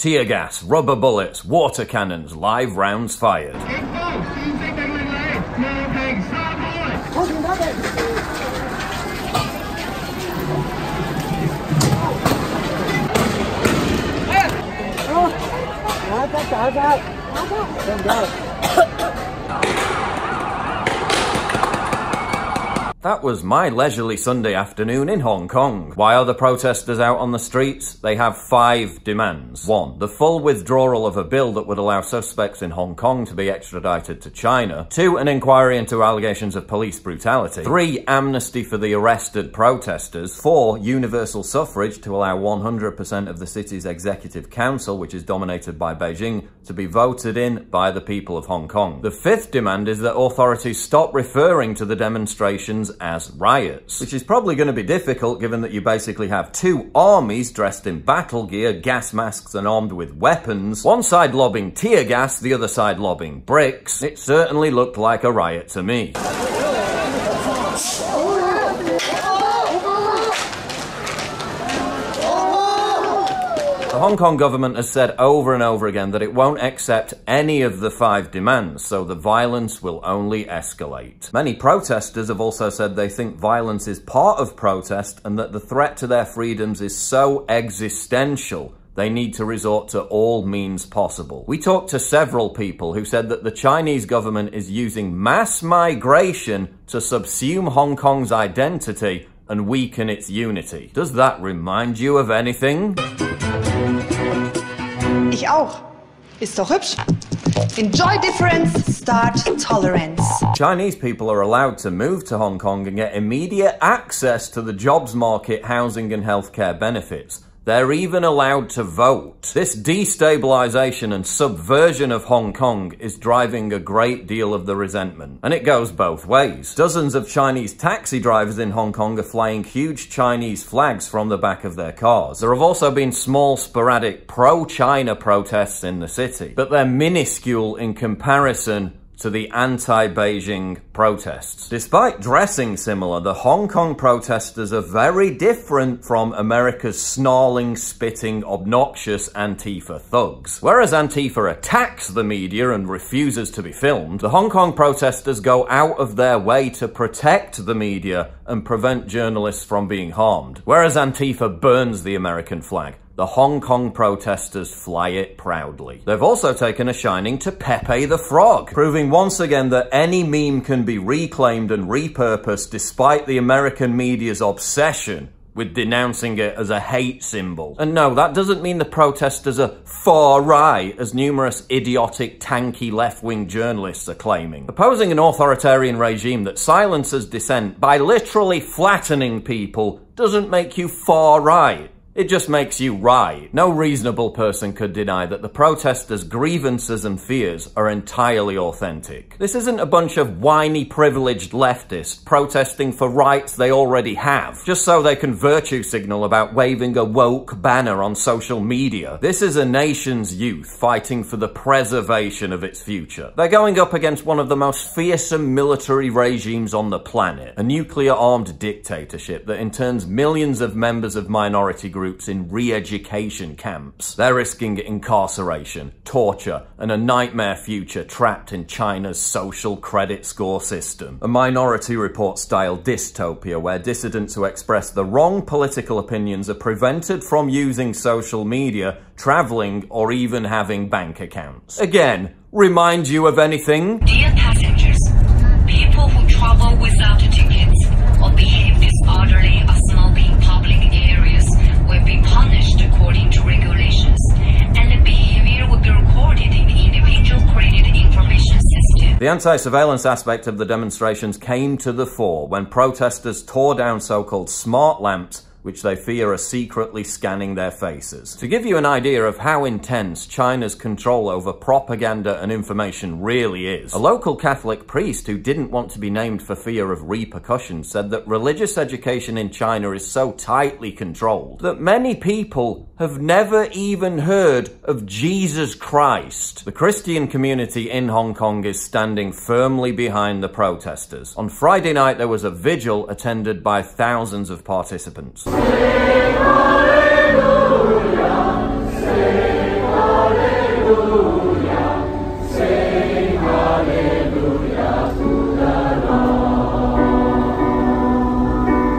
Tear gas, rubber bullets, water cannons, live rounds fired. Hey folks, do you think they're going to land? No, thanks, stop That was my leisurely Sunday afternoon in Hong Kong. Why are the protesters out on the streets? They have 5 demands. 1. The full withdrawal of a bill that would allow suspects in Hong Kong to be extradited to China. 2. An inquiry into allegations of police brutality. 3. Amnesty for the arrested protesters. 4. Universal suffrage to allow 100% of the city's executive council, which is dominated by Beijing, to be voted in by the people of Hong Kong. The 5th demand is that authorities stop referring to the demonstrations as riots, which is probably going to be difficult given that you basically have 2 armies dressed in battle gear, gas masks and armed with weapons, one side lobbing tear gas, the other side lobbing bricks. It certainly looked like a riot to me. The Hong Kong government has said over and over again that it won't accept any of the 5 demands, so the violence will only escalate. Many protesters have also said they think violence is part of protest and that the threat to their freedoms is so existential they need to resort to all means possible. We talked to several people who said that the Chinese government is using mass migration to subsume Hong Kong's identity and weaken its unity. Does that remind you of anything? Ich auch. Ist doch hübsch. Enjoy difference, start tolerance. Chinese people are allowed to move to Hong Kong and get immediate access to the jobs market, housing and healthcare benefits. They're even allowed to vote. This destabilization and subversion of Hong Kong is driving a great deal of the resentment. And it goes both ways. Dozens of Chinese taxi drivers in Hong Kong are flying huge Chinese flags from the back of their cars. There have also been small, sporadic pro-China protests in the city, but they're minuscule in comparison to the anti-Beijing protests. Despite dressing similar, the Hong Kong protesters are very different from America's snarling, spitting, obnoxious Antifa thugs. Whereas Antifa attacks the media and refuses to be filmed, the Hong Kong protesters go out of their way to protect the media and prevent journalists from being harmed. Whereas Antifa burns the American flag, the Hong Kong protesters fly it proudly. They've also taken a shining to Pepe the Frog, proving once again that any meme can be reclaimed and repurposed despite the American media's obsession with denouncing it as a hate symbol. And no, that doesn't mean the protesters are far right, as numerous idiotic, tanky left-wing journalists are claiming. Opposing an authoritarian regime that silences dissent by literally flattening people doesn't make you far right. It just makes you right. No reasonable person could deny that the protesters' grievances and fears are entirely authentic. This isn't a bunch of whiny, privileged leftists protesting for rights they already have, just so they can virtue signal about waving a woke banner on social media. This is a nation's youth fighting for the preservation of its future. They're going up against one of the most fearsome military regimes on the planet, a nuclear-armed dictatorship that interns millions of members of minority groups in re-education camps. They're risking incarceration, torture, and a nightmare future trapped in China's social credit score system. A Minority Report-style dystopia where dissidents who express the wrong political opinions are prevented from using social media, traveling, or even having bank accounts. Again, remind you of anything? Dear passengers, people who travel without tickets or behave disorderly or smoke in public areas will be punished according to regulations, and the behavior will be recorded in the individual credit information system. The anti-surveillance aspect of the demonstrations came to the fore when protesters tore down so-called smart lamps which they fear are secretly scanning their faces. To give you an idea of how intense China's control over propaganda and information really is, a local Catholic priest who didn't want to be named for fear of repercussions said that religious education in China is so tightly controlled that many people have never even heard of Jesus Christ. The Christian community in Hong Kong is standing firmly behind the protesters. On Friday night, there was a vigil attended by thousands of participants. Sing hallelujah, sing hallelujah.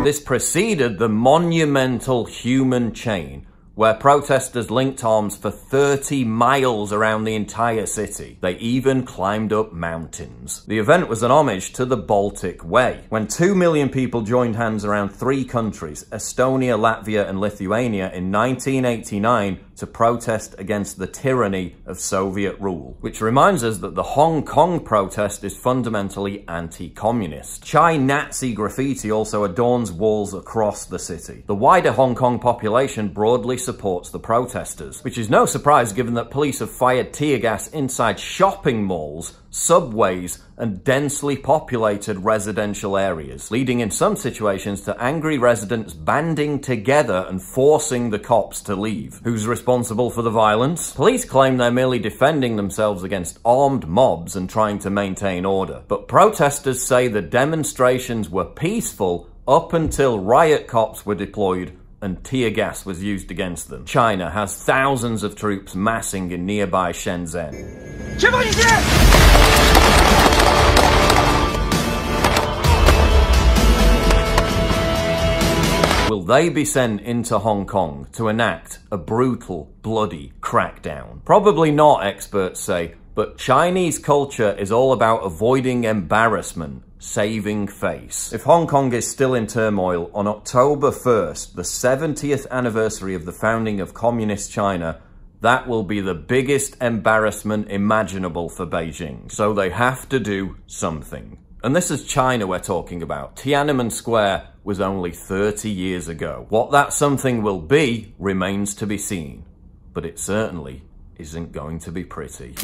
This preceded the monumental human chain, where protesters linked arms for 30 miles around the entire city. They even climbed up mountains. The event was an homage to the Baltic Way, when 2 million people joined hands around 3 countries, Estonia, Latvia and Lithuania, in 1989 to protest against the tyranny of Soviet rule. Which reminds us that the Hong Kong protest is fundamentally anti-communist. Chi-Nazi graffiti also adorns walls across the city. The wider Hong Kong population broadly supports the protesters, which is no surprise given that police have fired tear gas inside shopping malls, subways and densely populated residential areas, leading in some situations to angry residents banding together and forcing the cops to leave. Who's responsible for the violence? Police claim they're merely defending themselves against armed mobs and trying to maintain order, but protesters say the demonstrations were peaceful up until riot cops were deployed and tear gas was used against them. China has thousands of troops massing in nearby Shenzhen. Will they be sent into Hong Kong to enact a brutal, bloody crackdown? Probably not, experts say, but Chinese culture is all about avoiding embarrassment, saving face. If Hong Kong is still in turmoil, on October 1st, the 70th anniversary of the founding of Communist China, that will be the biggest embarrassment imaginable for Beijing. So they have to do something. And this is China we're talking about. Tiananmen Square was only 30 years ago. What that something will be remains to be seen. But it certainly isn't going to be pretty.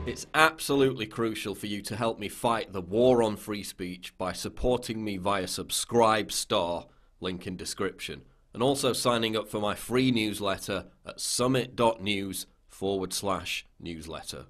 It's absolutely crucial for you to help me fight the war on free speech by supporting me via Subscribe Star, link in description, and also signing up for my free newsletter at summit.news/newsletter.